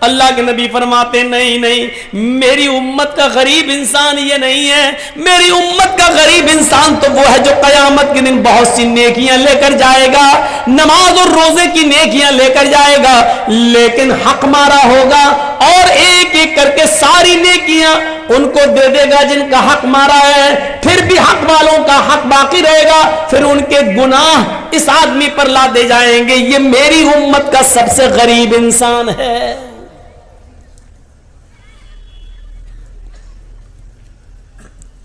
اللہ کے نبی فرماتے نہیں نہیں، میری امت کا غریب انسان یہ نہیں ہے، میری امت کا غریب انسان تو وہ ہے جو قیامت کے دن بہت سی نیکیاں لے کر جائے گا، نماز اور روزے کی نیکیاں لے کر جائے گا، لیکن حق مارا ہوگا اور ایک ایک کر کے ساری نیکیاں ان کو دے دے گا جن کا حق مارا ہے، پھر بھی حق والوں کا حق باقی رہے گا، پھر ان کے گناہ اس آدمی پر لادے جائیں گے۔ یہ میری امت کا سب سے غریب انسان ہے۔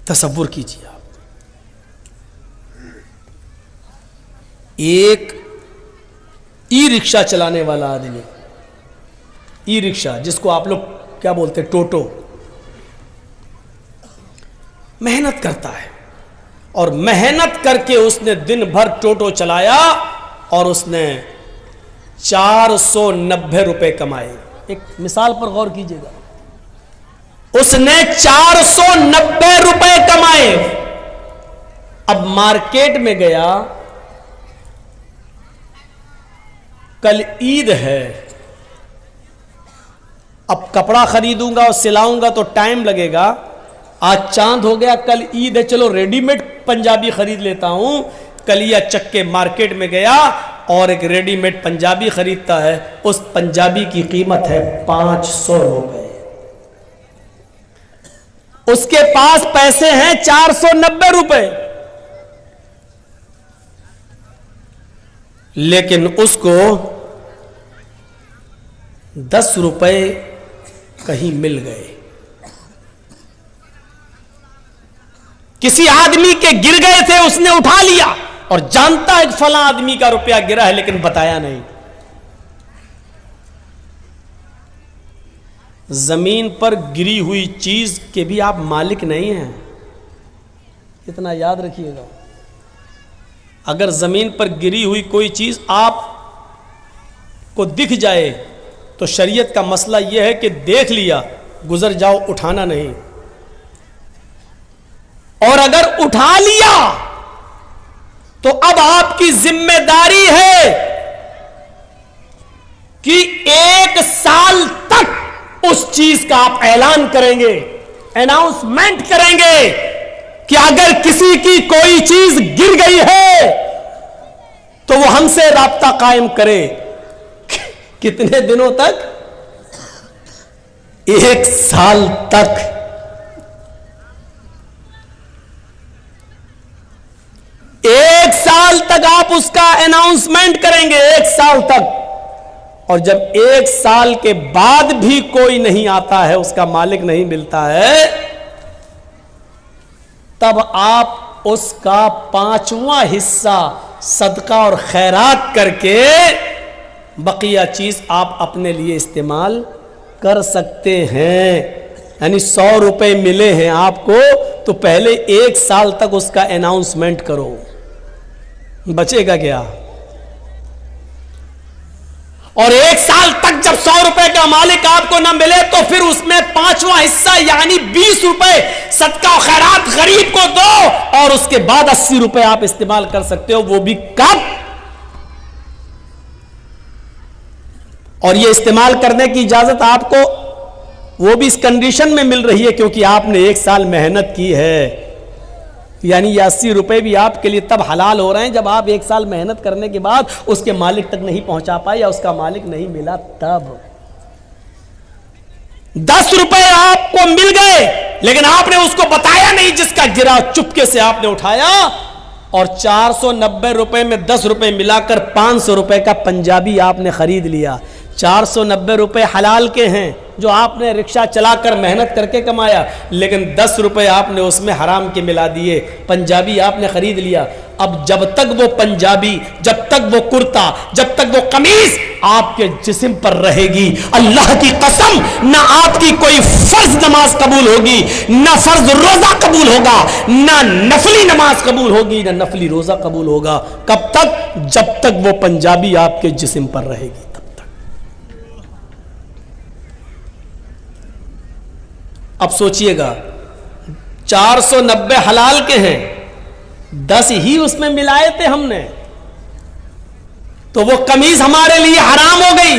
تصور کیجیے آپ، ایک ای رکشہ چلانے والا آدمی، ای رکشہ جس کو آپ لوگ کیا بولتے، ٹوٹو، محنت کرتا ہے اور محنت کر کے اس نے دن بھر ٹوٹو چلایا اور اس نے 490 روپے کمائے۔ ایک مثال پر غور کیجیے گا، اس نے 490 روپے کمائے۔ اب مارکیٹ میں گیا، کل عید ہے، اب کپڑا خریدوں گا اور سلاؤں گا تو ٹائم لگے گا، آج چاند ہو گیا، کل عید ہے، چلو ریڈی میڈ پنجابی خرید لیتا ہوں۔ کلیا چک کے مارکیٹ میں گیا اور ایک ریڈی میڈ پنجابی خریدتا ہے، اس پنجابی کی قیمت ہے 500 روپے، اس کے پاس پیسے ہیں 490 روپے، لیکن اس کو 10 روپے کہیں مل گئے، کسی آدمی کے گر گئے تھے، اس نے اٹھا لیا اور جانتا ہے کہ فلاں آدمی کا روپیہ گرا ہے لیکن بتایا نہیں۔ زمین پر گری ہوئی چیز کے بھی آپ مالک نہیں ہیں، اتنا یاد رکھیے گا۔ اگر زمین پر گری ہوئی کوئی چیز آپ کو دکھ جائے تو شریعت کا مسئلہ یہ ہے کہ دیکھ لیا، گزر جاؤ، اٹھانا نہیں، اور اگر اٹھا لیا تو اب آپ کی ذمہ داری ہے کہ 1 سال تک اس چیز کا آپ اعلان کریں گے، اناؤنسمنٹ کریں گے کہ اگر کسی کی کوئی چیز گر گئی ہے تو وہ ہم سے رابطہ قائم کرے۔ کتنے دنوں تک؟ 1 سال تک۔ 1 سال تک آپ اس کا اناؤنسمنٹ کریں گے، 1 سال تک، اور جب 1 سال کے بعد بھی کوئی نہیں آتا ہے، اس کا مالک نہیں ملتا ہے، تب آپ اس کا 5واں حصہ صدقہ اور خیرات کر کے بقیہ چیز آپ اپنے لیے استعمال کر سکتے ہیں۔ یعنی 100 روپے ملے ہیں آپ کو تو پہلے 1 سال تک اس کا اناؤنسمنٹ کرو، بچے گا کیا؟ اور 1 سال تک جب 100 روپے کا مالک آپ کو نہ ملے تو پھر اس میں 5واں حصہ یعنی 20 روپے صدقہ و خیرات غریب کو دو، اور اس کے بعد 80 روپے آپ استعمال کر سکتے ہو۔ وہ بھی کب؟ اور یہ استعمال کرنے کی اجازت آپ کو وہ بھی اس کنڈیشن میں مل رہی ہے کیونکہ آپ نے 1 سال محنت کی ہے، یعنی یہ 80 روپے بھی آپ کے لیے تب حلال ہو رہے ہیں جب آپ 1 سال محنت کرنے کے بعد اس کے مالک تک نہیں پہنچا پائے یا اس کا مالک نہیں ملا تب۔ 10 روپے آپ کو مل گئے لیکن آپ نے اس کو بتایا نہیں، جس کا گرا چپکے سے آپ نے اٹھایا، اور 490 روپے میں 10 روپے ملا کر 500 روپے کا پنجابی آپ نے خرید لیا۔ 490 روپے حلال کے ہیں جو آپ نے رکشہ چلا کر محنت کر کے کمایا، لیکن 10 روپے آپ نے اس میں حرام کے ملا دیے، پنجابی آپ نے خرید لیا۔ اب جب تک وہ پنجابی، جب تک وہ کرتا، جب تک وہ قمیض آپ کے جسم پر رہے گی، اللہ کی قسم نہ آپ کی کوئی فرض نماز قبول ہوگی، نہ فرض روزہ قبول ہوگا، نہ نفلی نماز قبول ہوگی، نہ نفلی روزہ قبول ہوگا۔ کب تک؟ جب تک وہ پنجابی آپ کے جسم پر رہے گی، تب تک۔ اب سوچئے گا 490 حلال کے ہیں، 10 ہی اس میں ملائے تھے ہم نے، تو وہ قمیض ہمارے لیے حرام ہو گئی۔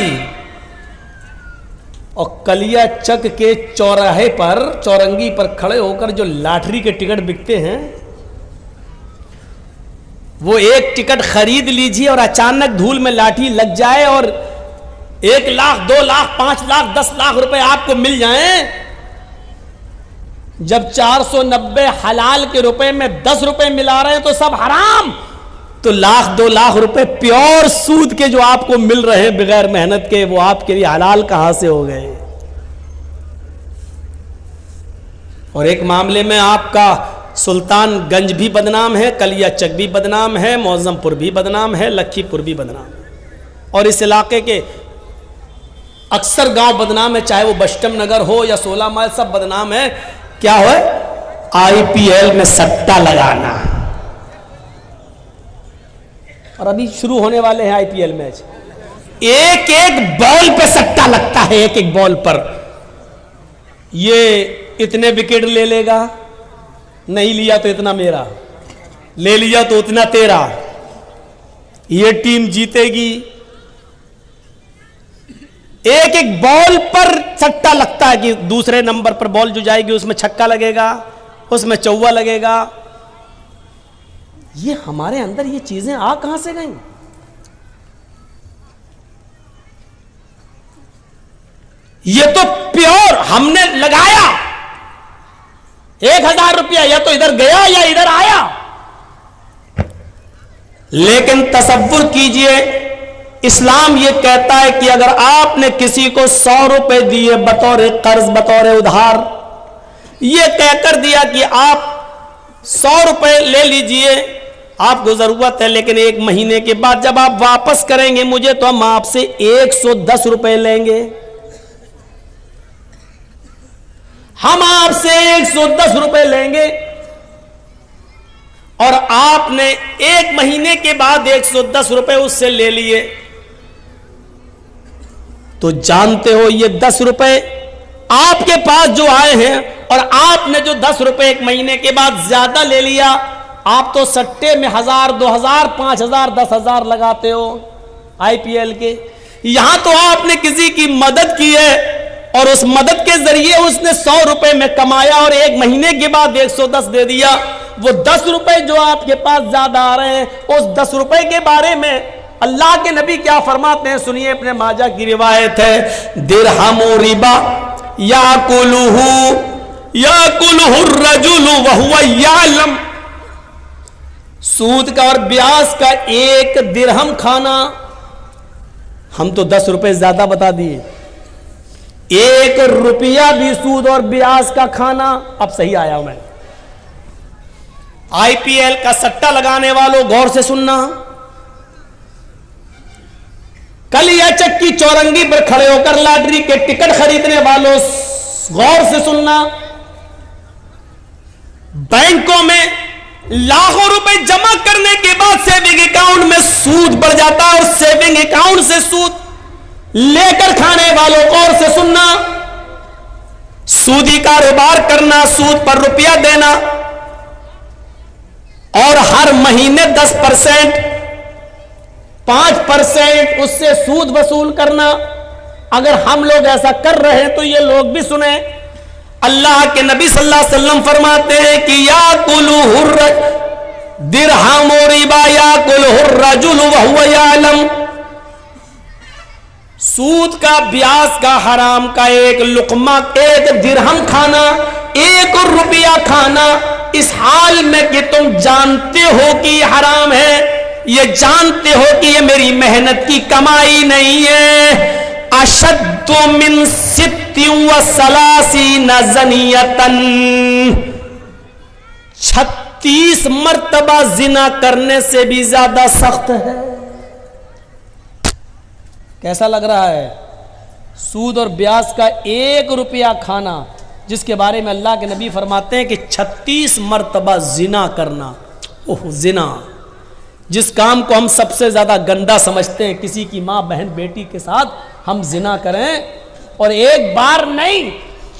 اور کلیا چک کے چوراہے پر چورنگی پر کھڑے ہو کر جو لاٹری کے ٹکٹ بکتے ہیں وہ ایک ٹکٹ خرید لیجیے اور اچانک دھول میں لاٹھی لگ جائے اور 1 لاکھ 2 لاکھ 5 لاکھ 10 لاکھ روپے آپ کو مل جائیں. جب 490 حلال کے روپے میں 10 روپے ملا رہے ہیں تو سب حرام, تو 1 لاکھ 2 لاکھ روپے پیور سود کے جو آپ کو مل رہے ہیں بغیر محنت کے, وہ آپ کے لیے حلال کہاں سے ہو گئے. اور ایک معاملے میں آپ کا سلطان گنج بھی بدنام ہے, کلیا چک بھی بدنام ہے, معظم پور بھی بدنام ہے, لکھی پور بھی بدنام ہے, اور اس علاقے کے اکثر گاؤں بدنام ہے, چاہے وہ بشٹم نگر ہو یا 16 مائل, سب بدنام ہے. کیا ہے؟ آئی پی ایل میں سٹا لگانا. اور ابھی شروع ہونے والے ہیں آئی پی ایل میچ, ایک ایک بال پہ سٹا لگتا ہے, ایک ایک بال پر. یہ اتنے وکٹ لے لے گا, نہیں لیا تو اتنا میرا, لے لیا تو اتنا تیرا, یہ ٹیم جیتے گی. ایک ایک بال پر سٹا لگتا ہے کہ دوسرے نمبر پر بال جو جائے گی اس میں چھکا لگے گا, اس میں چوہ لگے گا. یہ ہمارے اندر یہ چیزیں آ کہاں سے گئیں؟ یہ تو پیور ہم نے لگایا, 1000 روپیہ یا تو ادھر گیا یا ادھر آیا. لیکن تصور کیجئے, اسلام یہ کہتا ہے کہ اگر آپ نے کسی کو 100 روپے دیے بطور قرض, بطور ادھار, یہ کہہ کر دیا کہ آپ 100 روپے لے لیجئے, آپ کو ضرورت ہے, لیکن 1 مہینے کے بعد جب آپ واپس کریں گے مجھے تو ہم آپ سے 110 روپے لیں گے. ہم آپ سے 110 روپے لیں گے, اور آپ نے 1 مہینے کے بعد 110 روپے اس سے لے لیے, تو جانتے ہو یہ 10 روپے آپ کے پاس جو آئے ہیں, اور آپ نے جو 10 روپے 1 مہینے کے بعد زیادہ لے لیا, آپ تو سٹے میں 1000 2000 5000 10,000 لگاتے ہو آئی پی ایل کے. یہاں تو آپ نے کسی کی مدد کی ہے اور اس مدد کے ذریعے اس نے 100 روپے میں کمایا اور 1 مہینے کے بعد 110 دے دیا. وہ 10 روپے جو آپ کے پاس زیادہ آ رہے ہیں, اس 10 روپے کے بارے میں اللہ کے نبی کیا فرماتے ہیں سنیے. اپنے ماجہ کی روایت ہے, درہم ربا یاکلہ الرجل وہو یعلم, سود کا اور بیاس کا 1 درہم کھانا, ہم تو 10 روپے زیادہ بتا دیے, 1 روپیہ بھی سود اور بیاس کا کھانا. اب صحیح آیا ہوں میں. آئی پی ایل کا سٹا لگانے والوں غور سے سننا, کلیا چک کی چورنگی پر کھڑے ہو کر لاٹری کے ٹکٹ خریدنے والوں غور سے سننا, بینکوں میں لاکھوں روپے جمع کرنے کے بعد سیونگ اکاؤنٹ میں سود بڑھ جاتا ہے, اور سیونگ اکاؤنٹ سے سود لے کر کھانے والوں غور سے سننا. سودی کاروبار کرنا, سود پر روپیہ دینا, اور ہر مہینے 10% 5% اس سے سود وصول کرنا. اگر ہم لوگ ایسا کر رہے ہیں تو یہ لوگ بھی سنیں. اللہ کے نبی صلی اللہ علیہ وسلم فرماتے ہیں کہ یاکلہ درہم ربا یاکلہ الرجل وہو یعلم, سود کا بیاس کا حرام کا 1 لقمہ 1 درہم کھانا, 1 روپیہ کھانا, اس حال میں کہ تم جانتے ہو کہ یہ حرام ہے, یہ جانتے ہو کہ یہ میری محنت کی کمائی نہیں ہے. اشد من 36 زنیۃً, 36 مرتبہ زنا کرنے سے بھی زیادہ سخت ہے. کیسا لگ رہا ہے؟ سود اور بیاس کا 1 روپیہ کھانا, جس کے بارے میں اللہ کے نبی فرماتے ہیں کہ 36 مرتبہ زنا کرنا. اوہ زنا, جس کام کو ہم سب سے زیادہ گندا سمجھتے ہیں, کسی کی ماں بہن بیٹی کے ساتھ ہم زنا کریں, اور 1 بار نہیں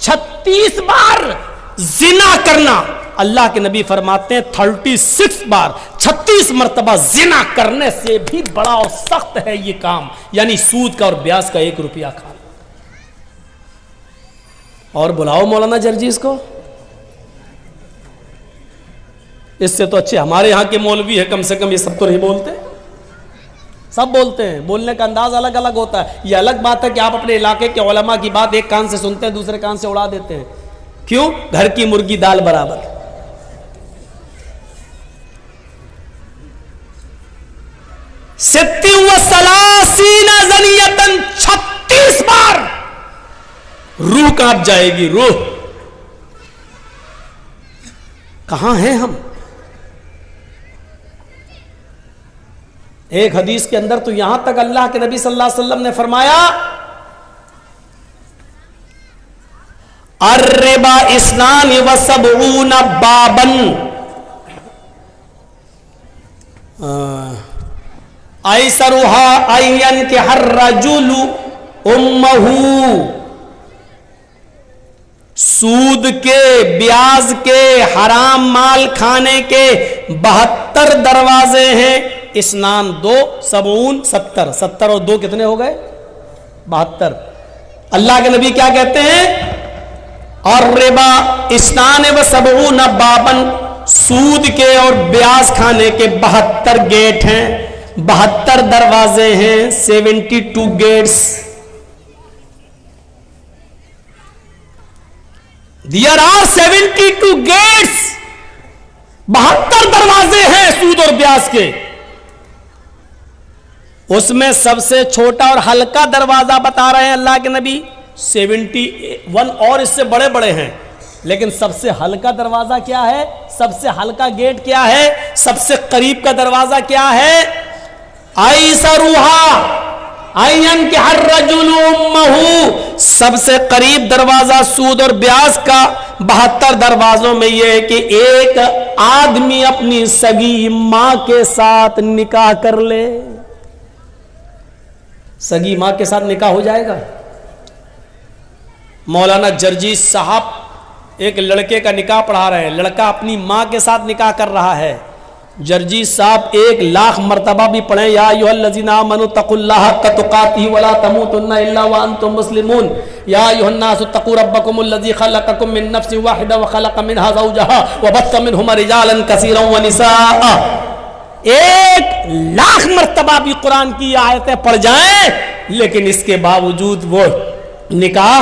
36 بار زنا کرنا. اللہ کے نبی فرماتے ہیں 36 بار 36 مرتبہ زنا کرنے سے بھی بڑا اور سخت ہے یہ کام, یعنی سود کا اور بیاس کا 1 روپیہ کھانا. اور بلاؤ مولانا جرجیز کو. اس سے تو اچھے ہمارے یہاں کے مولوی ہے، کم سے کم یہ سب تو نہیں بولتے. سب بولتے ہیں، بولنے کا انداز الگ الگ ہوتا ہے. یہ الگ بات ہے کہ آپ اپنے علاقے کے علماء کی بات ایک کان سے سنتے ہیں، دوسرے کان سے اڑا دیتے ہیں. کیوں؟ گھر کی مرغی دال برابر. ستی و سلاسین زنیتن، 36 بار روح کانپ جائے گی. روح کہاں ہیں ہم؟ ایک حدیث کے اندر تو یہاں تک اللہ کے نبی صلی اللہ علیہ وسلم نے فرمایا الربا اثنان و سبعون بابا، ایسرها ان ينكح الرجل امه. سود کے، بیاج کے، حرام مال کھانے کے 72 دروازے ہیں. اسنان 2، 70، 70 اور 2 کتنے ہو گئے؟ 72. اللہ کے نبی کیا کہتے ہیں؟ اور ربا اسنان و 70 بابن، سود کے اور بیاج کھانے کے 72 گیٹ ہیں، 72 دروازے ہیں، 72 گیٹس. There are 72 gates. 72 دروازے ہیں سود اور بیاج کے. اس میں سب سے چھوٹا اور ہلکا دروازہ بتا رہے ہیں اللہ کے نبی 71، اور اس سے بڑے بڑے ہیں. لیکن سب سے ہلکا دروازہ کیا ہے؟ سب سے ہلکا گیٹ کیا ہے؟ سب سے قریب کا دروازہ کیا ہے؟ ایسروہا این کہ ہر رجل امہ، سب سے قریب دروازہ سود اور بیاج کا 72 دروازوں میں یہ ہے کہ ایک آدمی اپنی سگی ماں کے ساتھ نکاح کر لے. سگی ماں کے ساتھ نکاح ہو جائے گا. مولانا جرجیز صاحب ایک لڑکے کا نکاح پڑھا رہے ہیں، لڑکا اپنی ماں کے ساتھ نکاح کر رہا ہے. جرجیز صاحب 1,00,000 مرتبہ بھی پڑھیں یا ایھا الذین آمنوا اتقوا اللہ حق تقاتہ ولا تموتن الا وانتم مسلمون، یا ایھا الناس اتقوا ربکم الذی خلقکم من نفس واحدہ وخلق منها زوجہا وبث منہما رجالا کثیرا ونساء. 1,00,000 مرتبہ بھی قرآن کی آیتیں پڑھ جائیں لیکن اس کے باوجود وہ نکاح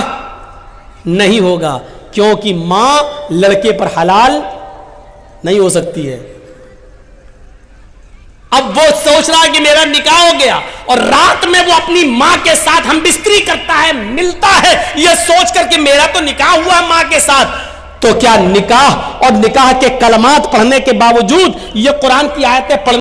نہیں ہوگا، کیونکہ ماں لڑکے پر حلال نہیں ہو سکتی ہے. اب وہ سوچ رہا ہے کہ میرا نکاح ہو گیا، اور رات میں وہ اپنی ماں کے ساتھ ہم بستری کرتا ہے، ملتا ہے، یہ سوچ کر کہ میرا تو نکاح ہوا ہے ماں کے ساتھ. تو کیا نکاح اور نکاح کے کلمات پڑھنے کے باوجود یہ قرآن کی آیتیں پڑھنے